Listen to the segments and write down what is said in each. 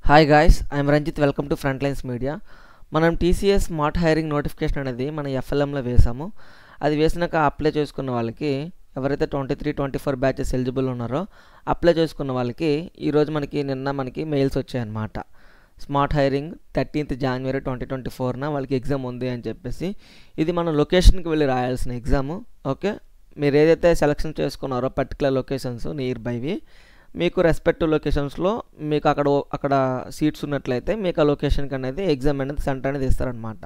Hi guys, I'm Ranjith. Welcome to Front Lines Media. మనం TCS smart hiring notification అనేది మన ఎఫ్ఎల్ఎంలో వేసాము. అది వేసినాక అప్లై చేసుకున్న వాళ్ళకి ఎవరైతే 23-24 బ్యాచెస్ ఎలిజిబుల్ ఉన్నారో అప్లై చేసుకున్న వాళ్ళకి ఈరోజు నిన్న మెయిల్స్ వచ్చాయన్నమాట. స్మార్ట్ హైరింగ్ 13th January 2024 వాళ్ళకి ఎగ్జామ్ ఉంది అని చెప్పేసి. ఇది మన లొకేషన్కి వెళ్ళి రాయాల్సిన ఎగ్జాము. ఓకే, మీరు ఏదైతే సెలెక్షన్ చేసుకున్నారో పర్టికులర్ లొకేషన్స్ నియర్ బైవి, మీకు రెస్పెక్టివ్ లొకేషన్స్లో మీకు అక్కడ సీట్స్ ఉన్నట్లయితే మీకు ఆ లొకేషన్కి అనేది ఎగ్జామ్ అనేది సెంటర్ అనేది ఇస్తారనమాట.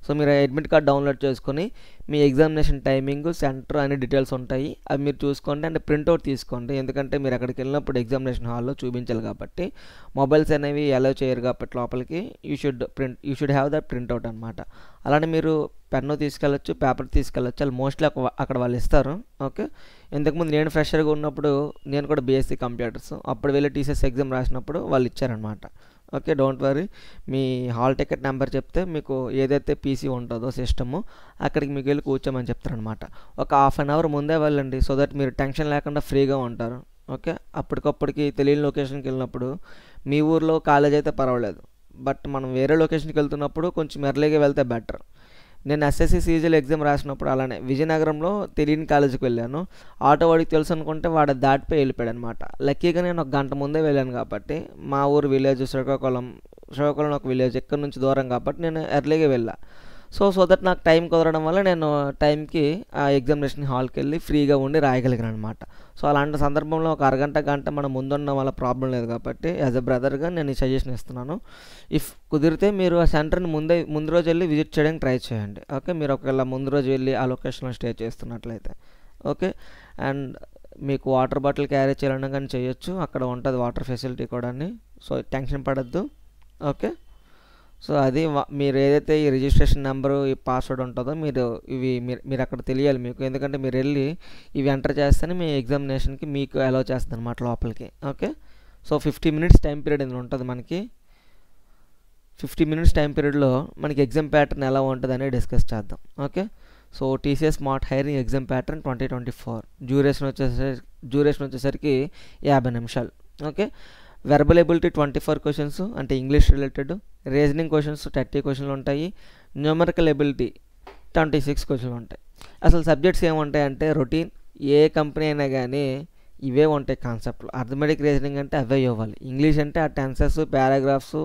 సో మీరు అడ్మిట్ కార్డ్ డౌన్లోడ్ చేసుకొని మీ ఎగ్జామినేషన్ టైమింగ్, సెంటర్ అనే డీటెయిల్స్ ఉంటాయి. అవి మీరు చూసుకోండి అండ్ ప్రింట్అవుట్ తీసుకోండి. ఎందుకంటే మీరు అక్కడికి వెళ్ళినప్పుడు ఎగ్జామినేషన్ హాల్లో చూపించాలి కాబట్టి, మొబైల్స్ అనేవి అలౌ చేయరు కాబట్టి లోపలికి you should have that printout అనమాట. అలానే మీరు పెన్ను తీసుకెళ్ళచ్చు, పేపర్ తీసుకెళ్ళచ్చు. అది మోస్ట్లీ అక్కడ వాళ్ళు ఇస్తారు. ఓకే, ఇంతకుముందు నేను ఫ్రెషర్గా ఉన్నప్పుడు నేను కూడా బీఎస్సీ కంప్యూటర్స్ అప్పుడు వెళ్ళి టీసీఎస్ ఎగ్జామ్ రాసినప్పుడు వాళ్ళు ఇచ్చారనమాట. Okay, don't worry. Me hall ticket number చెప్తే మీకు ఏదైతే పీసీ ఉంటుందో సిస్టము అక్కడికి మీకు వెళ్ళి కూర్చోమని చెప్తారనమాట. ఒక హాఫ్ అన్ అవర్ ముందే వెళ్ళండి, సో దట్ మీరు టెన్షన్ లేకుండా ఫ్రీగా ఉంటారు. ఓకే, అప్పటికప్పటికి తెలియని లొకేషన్కి వెళ్ళినప్పుడు మీ ఊర్లో కాలేజ్ అయితే పర్వాలేదు, బట్ మనం వేరే లొకేషన్కి వెళ్తున్నప్పుడు కొంచెం ఎర్లీగా వెళ్తే బెటర్. నేను ఎస్ఎస్సి సీజీఎల్ ఎగ్జామ్ రాసినప్పుడు అలానే విజయనగరంలో తెలియని కాలేజీకి వెళ్ళాను. ఆటో వాడికి తెలుసు అనుకుంటే వాడు దాటిపోయి వెళ్ళిపోయాడు అనమాట. లక్కీగా నేను ఒక గంట ముందే వెళ్ళాను కాబట్టి, మా ఊరు విలేజ్ శ్రీకాకుళం ఒక విలేజ్, ఇక్కడ నుంచి దూరం కాబట్టి నేను ఎర్లీగా వెళ్ళా. సో దట్ నాకు టైం కుదరడం వల్ల నేను టైంకి ఆ ఎగ్జామినేషన్ హాల్కి వెళ్ళి ఫ్రీగా ఉండి రాయగలిగాను అనమాట. సో అలాంటి సందర్భంలో ఒక గంట మనం ముందున్న వల్ల ప్రాబ్లం లేదు కాబట్టి యాజ్ ఎ బ్రదర్గా నేను ఈ సజెషన్ ఇస్తున్నాను. ఇఫ్ కుదిరితే మీరు ఆ సెంటర్ని ముందు రోజు వెళ్ళి విజిట్ చేయడానికి ట్రై చేయండి. ఓకే, మీరు ఒకవేళ ముందు రోజు వెళ్ళి ఆ లొకేషన్లో స్టే చేస్తున్నట్లయితే. ఓకే, అండ్ మీకు వాటర్ బాటిల్ క్యారీ చేయాలన్నా కానీ చేయొచ్చు, అక్కడ ఉంటుంది వాటర్ ఫెసిలిటీ కూడా. సో టెన్షన్ పడద్దు. ఓకే, సో అది మీరు ఏదైతే ఈ రిజిస్ట్రేషన్ నెంబరు, ఈ పాస్వర్డ్ ఉంటుందో మీరు అక్కడ తెలియాలి మీకు. ఎందుకంటే మీరు వెళ్ళి ఇవి ఎంటర్ చేస్తేనే మీ ఎగ్జామినేషన్కి మీకు అలౌ చేస్తుంది అనమాట లోపలికి. Okay, so 50 minutes time period ఇందులో ఉంటుంది మనకి. 50 minutes టైం పీరియడ్లో మనకి ఎగ్జామ్ ప్యాటర్న్ ఎలా ఉంటుంది అనేది డిస్కస్ చేద్దాం. Okay, so TCS smart hiring exam pattern 2024 duration వచ్చేసరికి 50 నిమిషాలు. ఓకే, వెర్బల్ ఎబిలిటీ 24 క్వశ్చన్స్ అంటే ఇంగ్లీష్ రిలేటెడ్. రీజనింగ్ క్వశ్చన్స్ 30 క్వశ్చన్లు ఉంటాయి. న్యూమరికల్ ఎబిలిటీ 26 క్వశ్చన్లు ఉంటాయి. అసలు సబ్జెక్ట్స్ ఏముంటాయంటే రొటీన్, ఏ కంపెనీ అయినా కానీ ఇవే ఉంటాయి కాన్సెప్ట్లు. అర్థమెటిక్ రీజనింగ్ అంటే అవే ఇవ్వాలి. ఇంగ్లీష్ అంటే ఆ టెన్సెస్, పారాగ్రాఫ్స్,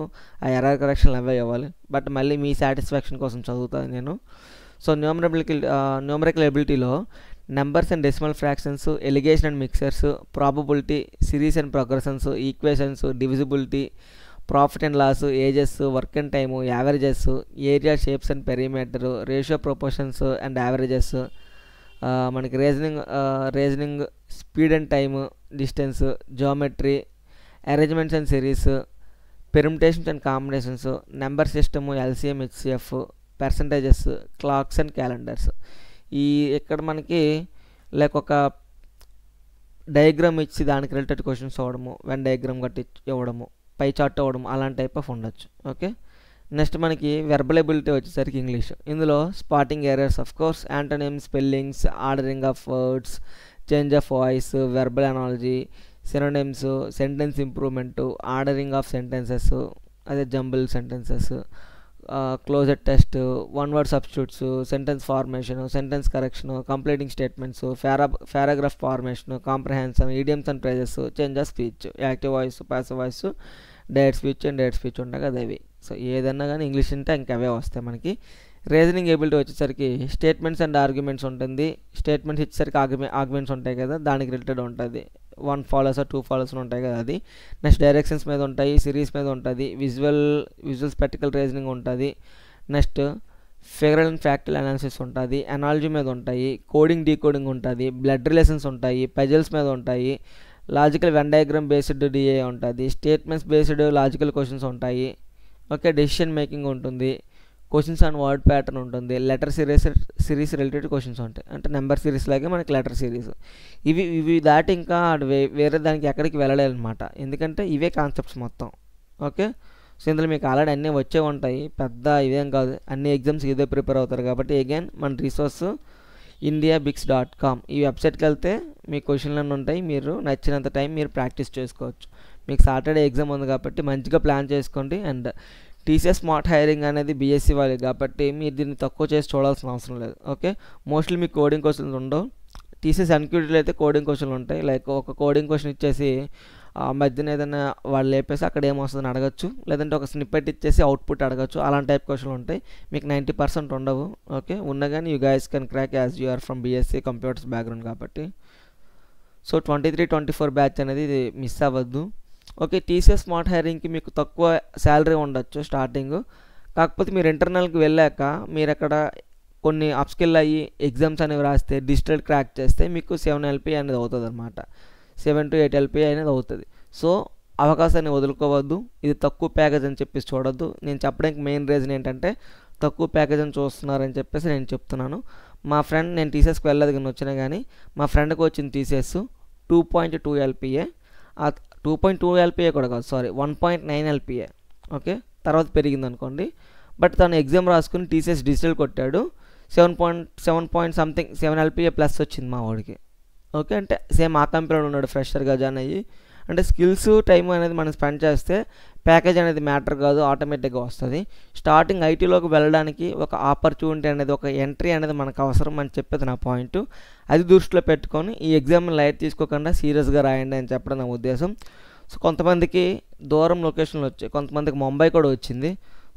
ఆ ఎర్రర్ కరెక్షన్లు అవే ఇవ్వాలి. బట్ మళ్ళీ మీ సాటిస్ఫాక్షన్ కోసం చదువుతాను నేను. సో న్యూమరికల్ ఎబిలిటీలో numbers and decimal fractions, alligation and mixtures, probability, series and progressions, equations, divisibility, profit and loss, ages, work and time, averages, area, shapes and perimeter, ratio, proportions and averages, మనకి reasoning speed and time, distance, geometry, arrangements and series, permutations and combinations, number system, LCM, HCF, percentages, clocks and calendars. ఇక్కడ మనకి like ఒక diagram ఇచ్చి దానికి related questions అవ్వడము, Venn diagram కట్టి ఇవ్వడము, pie chart అవ్వడం, అలాంటి టైప్ ఆఫ్ ఉండొచ్చు. ఓకే, నెక్స్ట్ మనకి వెర్బల్ ఎబిలిటీ వచ్చేసరికి ఇంగ్లీష్. ఇందులో spotting errors, of course, antonyms, spellings, ordering of words, change of voice, verbal analogy, synonyms, sentence improvement, ordering of sentences, అదే jumble sentences, cloze test, one word substitutes, sentence formation, sentence correction, completing statements, paragraph formation, comprehension, idioms and phrases, change of speech, active voice, passive voice, direct speech ఉంటాయి కదా అవి. So ఏదన్నా కానీ English అంటే ఇంకా అవే వస్తాయి మనకి. రీజనింగ్ ఎబిలిటీ వచ్చేసరికి స్టేట్మెంట్స్ అండ్ ఆర్గ్యుమెంట్స్ ఉంటుంది. స్టేట్మెంట్స్ ఇచ్చేసరికి ఆర్గ్యుమెంట్స్ ఉంటాయి కదా, దానికి రిలేటెడ్ ఉంటుంది. 1 follows 2 follows ఉంటాయి కదా అది. నెక్స్ట్ డైరెక్షన్స్ మీద ఉంటాయి, సిరీస్ మీద ఉంటుంది, విజువల్ స్పెక్టికల్ రీజనింగ్ ఉంటుంది. Next figural and factual analysis ఉంటుంది, అనాలజీ మీద ఉంటాయి, కోడింగ్ డీకోడింగ్ ఉంటుంది, బ్లడ్ రిలేషన్స్ ఉంటాయి, పజిల్స్ మీద ఉంటాయి, logical Venn diagram based DA ఉంటుంది, స్టేట్మెంట్స్ బేస్డ్ లాజికల్ క్వశ్చన్స్ ఉంటాయి. ఓకే, డెసిషన్ మేకింగ్ ఉంటుంది, క్వశ్చన్స్ అండ్ వర్డ్ ప్యాటర్న్ ఉంటుంది, లెటర్ సిరీస్ రిలేటెడ్ క్వశ్చన్స్ ఉంటాయి. అంటే నెంబర్ సిరీస్ లాగే మనకి లెటర్ సిరీస్. ఇవి దాటి ఇంకా వేరే దానికి ఎక్కడికి వెళ్ళలేదన్నమాట, ఎందుకంటే ఇవే కాన్సెప్ట్స్ మొత్తం. ఓకే, సో ఇందులో మీకు ఆల్రెడీ అన్నీ వచ్చే ఉంటాయి, పెద్ద ఇవేం కాదు, అన్ని ఎగ్జామ్స్ ఇదే ప్రిపేర్ అవుతారు కాబట్టి. అగైన్ మన రిసోర్స్ indiabix.com ఈ వెబ్సైట్కి వెళ్తే మీ క్వశ్చన్లు అన్నీ ఉంటాయి. మీరు నచ్చినంత టైం మీరు ప్రాక్టీస్ చేసుకోవచ్చు. మీకు సాటర్డే ఎగ్జామ్ ఉంది కాబట్టి మంచిగా ప్లాన్ చేసుకోండి. అండ్ టీసీఎస్ స్మార్ట్ హైరింగ్ అనేది బీఎస్సీ వాళ్ళకి కాబట్టి మీరు దీన్ని తక్కువ చేసి చూడాల్సిన అవసరం లేదు. ఓకే, మోస్ట్లీ మీకు కోడింగ్ క్వశ్చన్స్ ఉండవు. టీసీఎస్ ఎన్క్యూటీలో అయితే కోడింగ్ క్వశ్చన్లు ఉంటాయి. లైక్ ఒక కోడింగ్ క్వశ్చన్ ఇచ్చేసి మధ్యన ఏదైనా వాళ్ళు లేపేసి అక్కడ ఏమొస్తుందని అడగచ్చు, లేదంటే ఒక స్నిప్పెట్ ఇచ్చేసి అవుట్పుట్ అడగచ్చు. అలాంటి టైప్ క్వశ్చన్లు ఉంటాయి. మీకు 90% ఉండవు. ఓకే, ఉన్నా కానీ you guys can crack as you are from BSc computers background కాబట్టి. సో 23-24 బ్యాచ్ అనేది ఇది మిస్ అవ్వద్దు. ఓకే, టీసీఎస్ స్మార్ట్ హైరింగ్కి మీకు తక్కువ శాలరీ ఉండొచ్చు స్టార్టింగ్. కాకపోతే మీరు ఇంటర్నల్కి వెళ్ళాక మీరు అక్కడ కొన్ని అప్స్కిల్ అయ్యి ఎగ్జామ్స్ అనేవి రాస్తే డిజిటల్ క్రాక్ చేస్తే మీకు 7 LPA అనేది అవుతుంది అనమాట. 7 to 8 LPA అనేది అవుతుంది. సో అవకాశాన్ని వదులుకోవద్దు. ఇది తక్కువ ప్యాకేజ్ అని చెప్పేసి చూడొద్దు. నేను చెప్పడానికి మెయిన్ రీజన్ ఏంటంటే తక్కువ ప్యాకేజ్ అని చూస్తున్నారని చెప్పేసి నేను చెప్తున్నాను. మా ఫ్రెండ్, నేను టీసీఎస్కి వెళ్ళలేదు కానీ వచ్చినా కానీ మా ఫ్రెండ్కి వచ్చింది టీసీఎస్ 2.2 LPA. 2.2 LPA కూడా కాదు, సారీ 1.9 LPA. ఓకే, తర్వాత పెరిగింది అనుకోండి. బట్ తను ఎగ్జామ్ రాసుకుని టీసీఎస్ డిజిటల్ కొట్టాడు. 7 LPA ప్లస్ వచ్చింది మా వాడికి. ఓకే, అంటే సేమ్ ఆ కంపెనీలో ఉన్నాడు ఫ్రెషర్గా జాయిన్ అయ్యి. అంటే స్కిల్స్ టైం అనేది మనం స్పెండ్ చేస్తే ప్యాకేజ్ అనేది మ్యాటర్ కాదు, ఆటోమేటిక్గా వస్తుంది. స్టార్టింగ్ ఐటీలోకి వెళ్ళడానికి ఒక ఆపర్చునిటీ అనేది, ఒక ఎంట్రీ అనేది మనకు అవసరం అని చెప్పేది నా పాయింట్. అది దృష్టిలో పెట్టుకొని ఈ ఎగ్జామ్ లైట్ తీసుకోకుండా సీరియస్గా రాయండి అని చెప్పడం నా ఉద్దేశం. సో కొంతమందికి దూరం లొకేషన్లు వచ్చాయి, కొంతమందికి ముంబై కూడా వచ్చింది.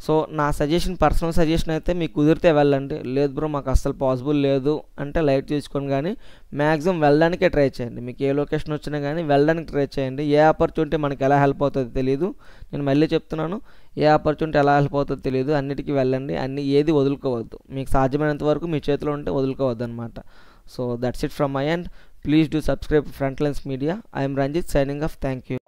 సో నా సజెషన్, పర్సనల్ సజెషన్ అయితే మీకు కుదిరితే వెళ్ళండి. లేదు బ్రో మాకు అస్సలు పాసిబుల్ లేదు అంటే లైట్ తీసుకొని కానీ మ్యాక్సిమం వెళ్ళడానికే ట్రై చేయండి. మీకు ఏ లొకేషన్ వచ్చినా కానీ వెళ్ళడానికి ట్రై చేయండి. ఏ ఆపర్చునిటీ మనకి ఎలా హెల్ప్ అవుతుందో తెలియదు. నేను మళ్ళీ చెప్తున్నాను, ఏ ఆపర్చునిటీ ఎలా హెల్ప్ అవుతుందో తెలియదు. అన్నిటికీ వెళ్ళండి, ఏది వదులుకోవద్దు. మీకు సాధ్యమైనంత వరకు మీ చేతిలో ఉంటే వదులుకోవద్దు అనమాట. So that's it from my end. Please do subscribe Frontlines Media. I'm Ranjith signing off. Thank you.